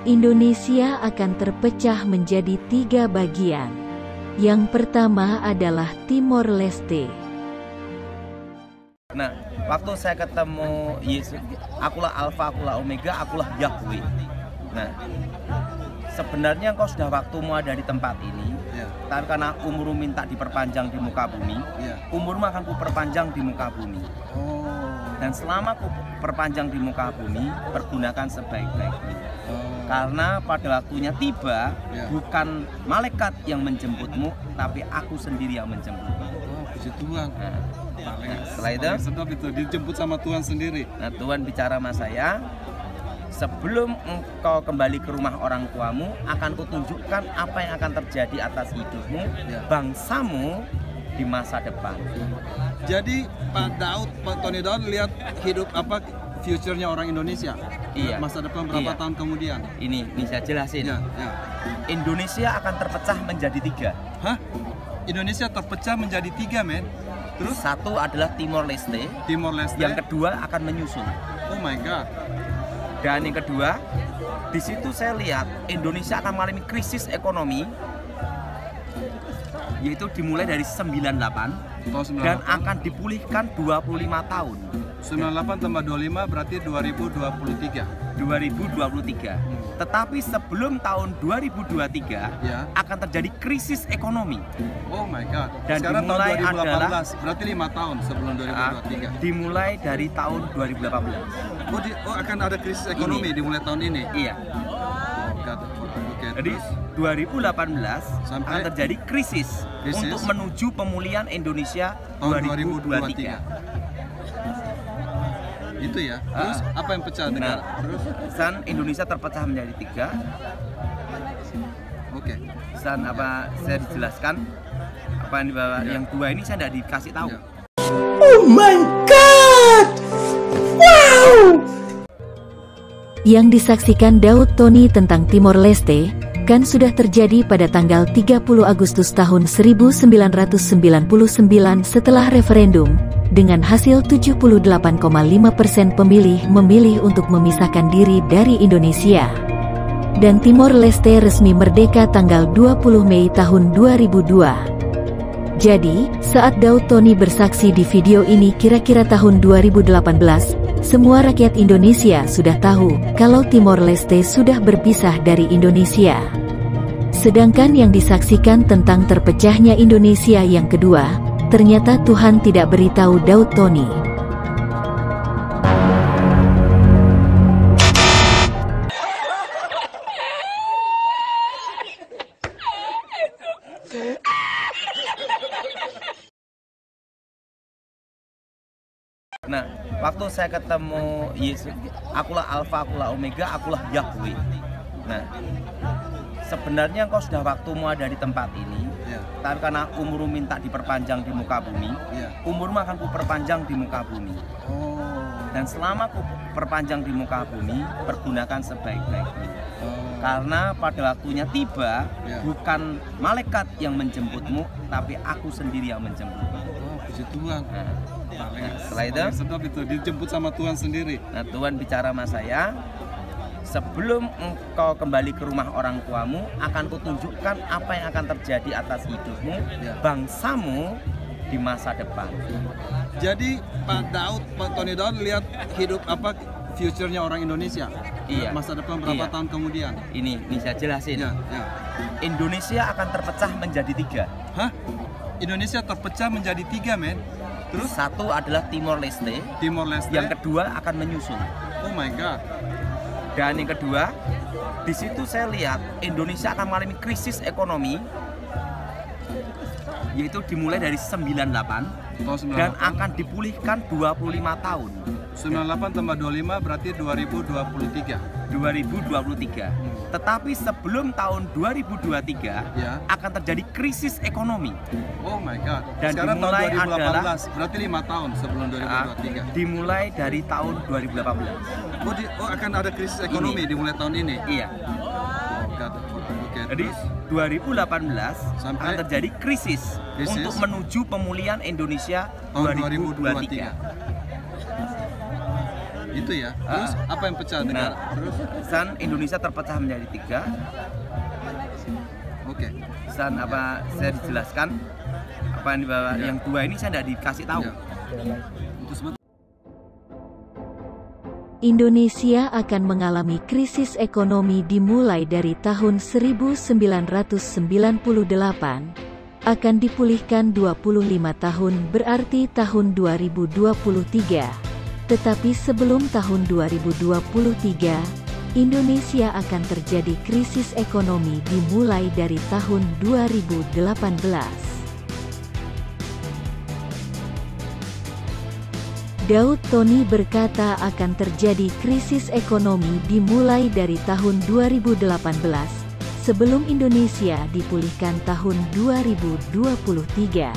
Indonesia akan terpecah menjadi 3 bagian. Yang pertama adalah Timor Leste. Nah, waktu saya ketemu Yesus, akulah Alfa, akulah Omega, akulah Yahweh. Nah, sebenarnya engkau sudah waktumu ada di tempat ini, tapi karena umurmu minta diperpanjang di muka bumi, umurmu akan kuperpanjang di muka bumi. Dan selama ku perpanjang di muka bumi, pergunakan sebaik-baiknya. Karena pada waktunya tiba, bukan malaikat yang menjemputmu, tapi aku sendiri yang menjemputmu. Puji Tuhan. Setelah itu, sedap itu dijemput sama Tuhan sendiri. Nah, Tuhan bicara sama saya, sebelum engkau kembali ke rumah orang tuamu, akan kutunjukkan apa yang akan terjadi atas hidupmu, bangsamu di masa depan. Jadi Pak Tony Daud lihat hidup apa future-nya orang Indonesia. Iya. Masa depan berapa tahun kemudian? Ini saya jelasin. Ya. Indonesia akan terpecah menjadi 3. Hah? Indonesia terpecah menjadi 3, men. Terus satu adalah Timor Leste. Timor Leste. Yang kedua akan menyusul. Oh my God. Dan yang kedua, di situ saya lihat Indonesia akan mengalami krisis ekonomi, yaitu dimulai dari 98 dan akan dipulihkan 25 tahun. 98 tambah 25 berarti 2023. Tetapi sebelum tahun 2023 akan terjadi krisis ekonomi. Oh my God. Dan sekarang tahun 2018 adalah, berarti 5 tahun sebelum 2023. Dimulai dari tahun 2018. Oh akan ada krisis ekonomi dimulai tahun ini? Iya. Oh God. Okay, jadi 2018 akan terjadi krisis untuk menuju pemulihan Indonesia tahun 2023. Itu ya. Terus apa yang pecah negara? Terus Indonesia terpecah menjadi 3. Oke. Apa saya dijelaskan apa yang dibawa yang 2 ini saya tidak dikasih tahu. Oh my God. Wow. Yang disaksikan Daud Tony tentang Timor Leste kan sudah terjadi pada tanggal 30 Agustus tahun 1999 setelah referendum, dengan hasil 78,5% pemilih memilih untuk memisahkan diri dari Indonesia. Dan Timor Leste resmi merdeka tanggal 20 Mei tahun 2002. Jadi, saat Daud Tony bersaksi di video ini kira-kira tahun 2018, semua rakyat Indonesia sudah tahu kalau Timor Leste sudah berpisah dari Indonesia. Sedangkan yang disaksikan tentang terpecahnya Indonesia yang kedua, ternyata Tuhan tidak beritahu Daud Tony. Nah, waktu saya ketemu Yesus, akulah Alfa, akulah Omega, akulah Yahweh. Nah, sebenarnya engkau sudah waktumu ada di tempat ini, tapi karena umurmu minta diperpanjang di muka bumi, umurmu akan kuperpanjang di muka bumi. Dan selama ku perpanjang di muka bumi, pergunakan sebaik-baiknya. Karena pada waktunya tiba, bukan malaikat yang menjemputmu, tapi aku sendiri yang menjemputmu. Puji Tuhan. Setelah itu, sedap itu dijemput sama Tuhan sendiri. Nah, Tuhan bicara sama saya, sebelum engkau kembali ke rumah orang tuamu, akan kutunjukkan apa yang akan terjadi atas hidupmu, bangsamu di masa depan. Jadi Pak Tony Daud lihat hidup apa future-nya orang Indonesia. Iya. Masa depan berapa tahun kemudian? Ini saya jelasin. Indonesia akan terpecah menjadi 3. Hah? Indonesia terpecah menjadi 3, men. Terus satu adalah Timor Leste. Timor Leste. Yang kedua akan menyusul. Oh my God. Dan yang kedua, di situ saya lihat Indonesia akan mengalami krisis ekonomi, yaitu dimulai dari 98 dan akan dipulihkan 25 tahun. 98 tambah 25 berarti 2023. Tetapi sebelum tahun 2023 akan terjadi krisis ekonomi. Oh my God. Dan sekarang dimulai tahun 2018 adalah, berarti 5 tahun sebelum 2023. Dimulai dari tahun 2018. Oh akan ada krisis ekonomi dimulai tahun ini. Iya. Oh God. Okay. Jadi 2018 akan terjadi krisis untuk menuju pemulihan Indonesia tahun 2023. Itu ya. Terus apa yang pecah negara? Terus Indonesia terpecah menjadi 3. oke. Apa saya dijelaskan apa yang dibawa yang 2 ini saya tidak dikasih tahu. Ya. Itu semua. Indonesia akan mengalami krisis ekonomi dimulai dari tahun 1998, akan dipulihkan 25 tahun berarti tahun 2023. Tetapi sebelum tahun 2023, Indonesia akan terjadi krisis ekonomi dimulai dari tahun 2018. Daud Tony berkata akan terjadi krisis ekonomi dimulai dari tahun 2018, sebelum Indonesia dipulihkan tahun 2023.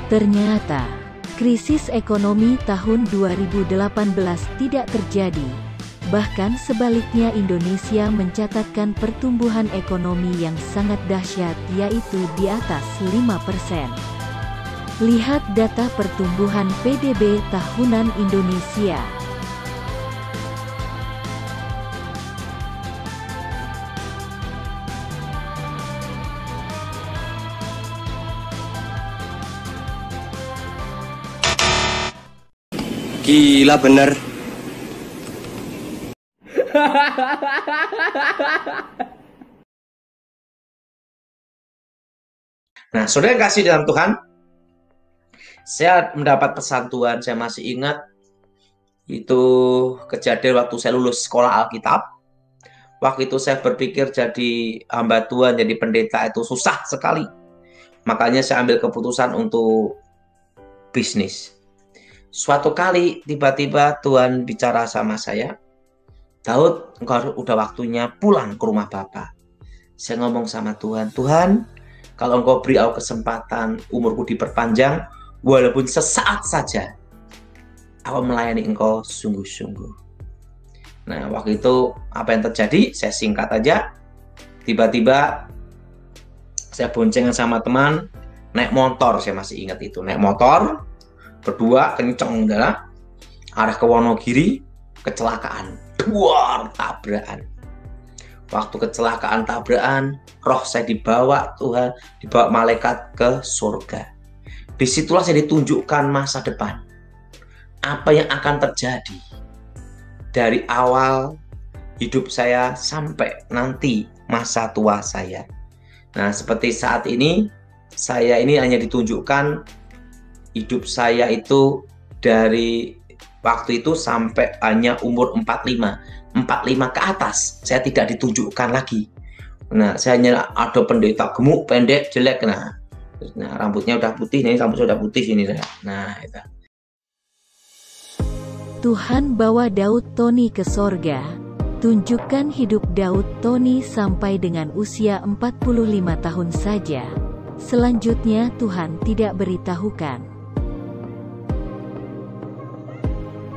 Ternyata, krisis ekonomi tahun 2018 tidak terjadi. Bahkan sebaliknya Indonesia mencatatkan pertumbuhan ekonomi yang sangat dahsyat, yaitu di atas 5%. Lihat data pertumbuhan PDB tahunan Indonesia. Gila bener. Nah, saudara kasih dalam Tuhan, saya mendapat pesan Tuhan, saya masih ingat itu kejadian waktu saya lulus sekolah Alkitab. Waktu itu saya berpikir jadi hamba Tuhan, jadi pendeta itu susah sekali. Makanya saya ambil keputusan untuk bisnis. Suatu kali tiba-tiba Tuhan bicara sama saya, Daud, engkau udah waktunya pulang ke rumah Bapa. Saya ngomong sama Tuhan, Tuhan, kalau engkau beri aku kesempatan, umurku diperpanjang, walaupun sesaat saja, aku melayani engkau sungguh-sungguh. Nah, waktu itu apa yang terjadi? Saya singkat aja. Tiba-tiba saya boncengan sama teman, naik motor, saya masih ingat itu. Naik motor, berdua, kenceng, arah ke Wonogiri, kecelakaan. Duar, tabrakan. Waktu kecelakaan tabrakan, roh saya dibawa Tuhan, dibawa malaikat ke surga. Disitulah saya ditunjukkan masa depan. Apa yang akan terjadi dari awal hidup saya sampai nanti masa tua saya. Nah, seperti saat ini, saya ini hanya ditunjukkan hidup saya itu dari waktu itu sampai hanya umur 45 ke atas. Saya tidak ditunjukkan lagi. Nah, saya hanya ada pendeta gemuk, pendek, jelek. Nah, rambutnya udah putih, ini rambutnya udah putih ini saya. Nah, itu. Tuhan bawa Daud Tony ke sorga. Tunjukkan hidup Daud Tony sampai dengan usia 45 tahun saja. Selanjutnya Tuhan tidak beritahukan.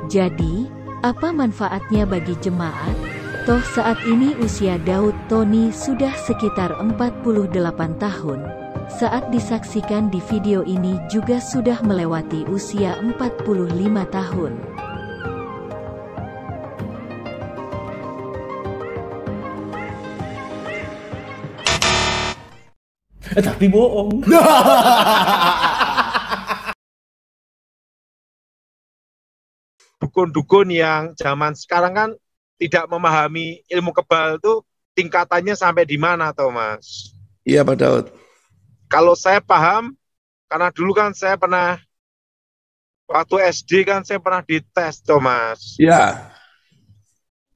Jadi, apa manfaatnya bagi jemaat? Toh saat ini usia Daud Tony sudah sekitar 48 tahun. Saat disaksikan di video ini juga sudah melewati usia 45 tahun. Tapi bohong. Dukun-dukun yang zaman sekarang kan tidak memahami ilmu kebal itu tingkatannya sampai di mana, Thomas? Iya, Pak Daud. Kalau saya paham, karena dulu kan saya pernah, waktu SD kan saya pernah dites, Thomas. Iya.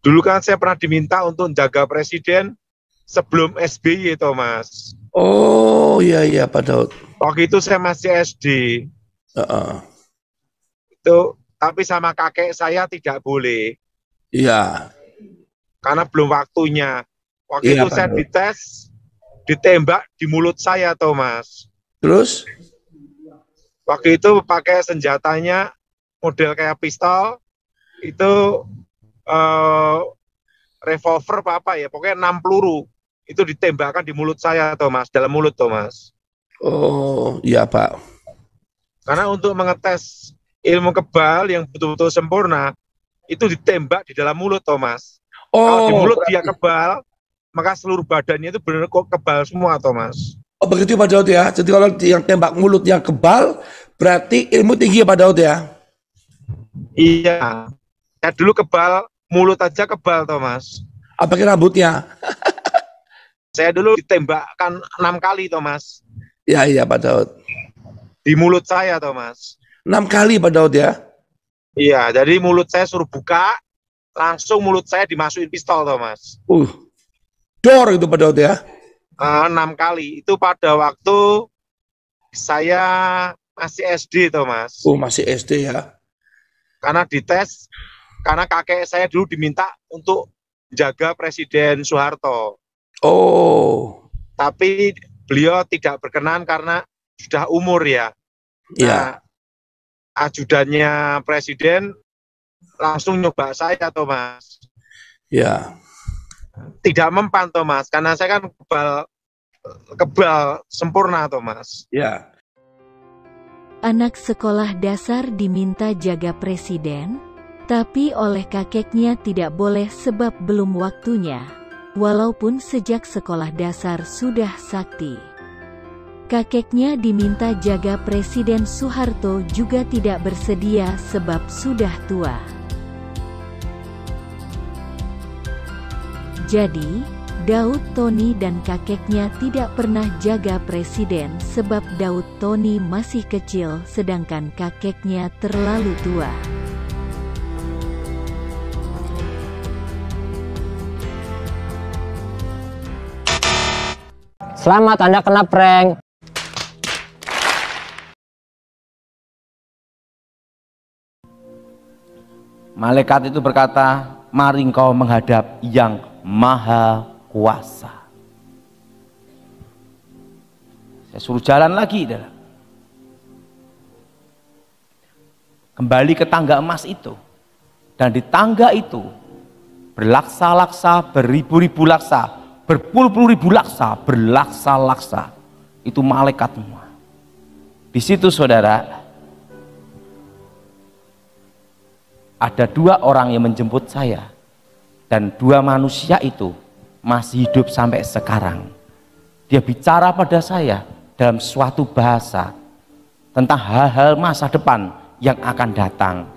Dulu kan saya pernah diminta untuk jaga presiden sebelum SBY, Thomas. Oh, iya, Pak Daud. Waktu itu saya masih SD. Itu, tapi sama kakek saya tidak boleh. Iya. Karena belum waktunya. Waktu itu saya dites, ditembak di mulut saya, Thomas. Terus? Waktu itu pakai senjatanya model kayak pistol, itu revolver apa ya, pokoknya 6 peluru. Itu ditembakkan di mulut saya, Thomas, dalam mulut, Thomas. Oh, iya, Pak. Karena untuk mengetes ilmu kebal yang betul-betul sempurna, itu ditembak di dalam mulut, Thomas. Kalau di mulut dia kebal, maka seluruh badannya itu benar kok kebal semua, Thomas. Oh begitu Pak Daud ya. Jadi kalau yang tembak mulut yang kebal, berarti ilmu tinggi ya Pak Daud ya. Iya. Saya dulu kebal, mulut aja kebal, Thomas. Apalagi rambutnya. Saya dulu ditembakkan 6 kali, Thomas. Iya Pak Daud. Di mulut saya, Thomas. 6 kali Pak Daud ya. Iya, jadi mulut saya suruh buka, langsung mulut saya dimasukin pistol, Thomas. Dor itu Pak Daud ya. 6 kali. Itu pada waktu saya masih SD, Thomas. Masih SD ya. Karena dites, karena kakek saya dulu diminta untuk jaga Presiden Soeharto. Tapi beliau tidak berkenan karena sudah umur ya. Iya. Ajudannya presiden langsung nyoba saya, Thomas. Iya. Tidak mempan, Thomas, karena saya kan kebal sempurna, Thomas. Iya. Anak sekolah dasar diminta jaga presiden, tapi oleh kakeknya tidak boleh sebab belum waktunya, walaupun sejak sekolah dasar sudah sakti. Kakeknya diminta jaga Presiden Soeharto juga tidak bersedia sebab sudah tua. Jadi, Daud Tony dan kakeknya tidak pernah jaga presiden sebab Daud Tony masih kecil sedangkan kakeknya terlalu tua. Selamat, Anda kena prank. Malaikat itu berkata, mari engkau menghadap yang maha kuasa. Saya suruh jalan lagi. Kembali ke tangga emas itu. Dan di tangga itu, berlaksa-laksa, beribu-ribu laksa, berpuluh-puluh ribu laksa, berlaksa-laksa. Itu malaikat semua. Di situ saudara, ada 2 orang yang menjemput saya, dan 2 manusia itu masih hidup sampai sekarang. Dia bicara pada saya dalam suatu bahasa tentang hal-hal masa depan yang akan datang,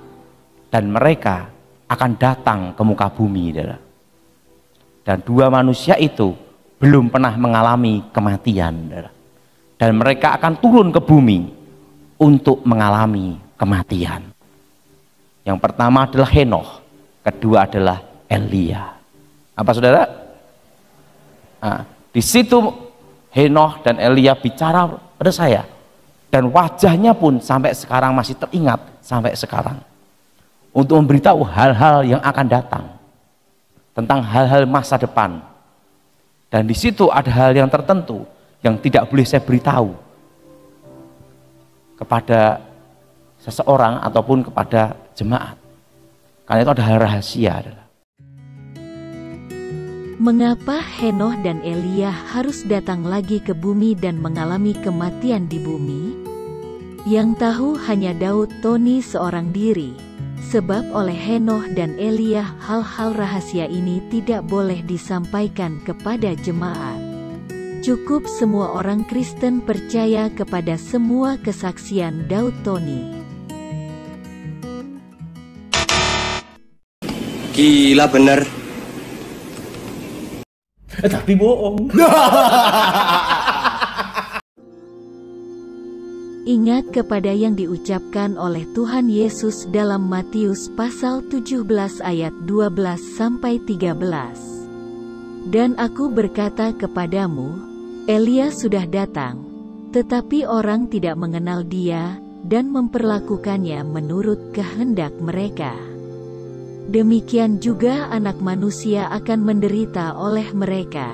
dan mereka akan datang ke muka bumi. Dan 2 manusia itu belum pernah mengalami kematian, dan mereka akan turun ke bumi untuk mengalami kematian. Yang pertama adalah Henoh, kedua adalah Elia. Apa saudara? Nah, di situ Henoh dan Elia bicara pada saya, dan wajahnya pun sampai sekarang masih teringat sampai sekarang, untuk memberitahu hal-hal yang akan datang, tentang hal-hal masa depan. Dan di situ ada hal yang tertentu yang tidak boleh saya beritahu kepada seseorang ataupun kepada jemaat, karena itu ada hal rahasia. Mengapa Henoh dan Elia harus datang lagi ke bumi dan mengalami kematian di bumi? Yang tahu hanya Daud Tony seorang diri, sebab oleh Henoh dan Elia hal-hal rahasia ini tidak boleh disampaikan kepada jemaat. Cukup semua orang Kristen percaya kepada semua kesaksian Daud Tony. Gila bener. Tapi bohong. Ingat kepada yang diucapkan oleh Tuhan Yesus dalam Matius pasal 17 ayat 12-13. Dan aku berkata kepadamu, Elia sudah datang, tetapi orang tidak mengenal dia dan memperlakukannya menurut kehendak mereka. Demikian juga Anak Manusia akan menderita oleh mereka.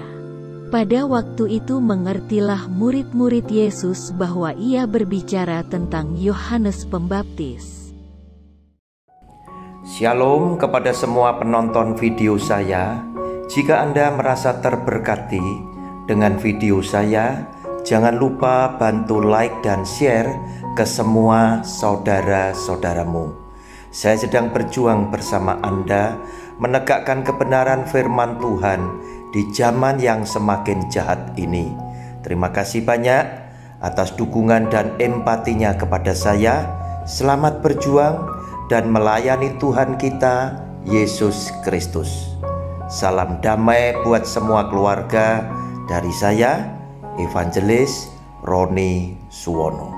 Pada waktu itu mengertilah murid-murid Yesus bahwa ia berbicara tentang Yohanes Pembaptis. Shalom kepada semua penonton video saya. Jika Anda merasa terberkati dengan video saya, jangan lupa bantu like dan share ke semua saudara-saudaramu. Saya sedang berjuang bersama Anda menegakkan kebenaran firman Tuhan di zaman yang semakin jahat ini. Terima kasih banyak atas dukungan dan empatinya kepada saya. Selamat berjuang dan melayani Tuhan kita, Yesus Kristus. Salam damai buat semua keluarga dari saya, Evangelis Roni Suwono.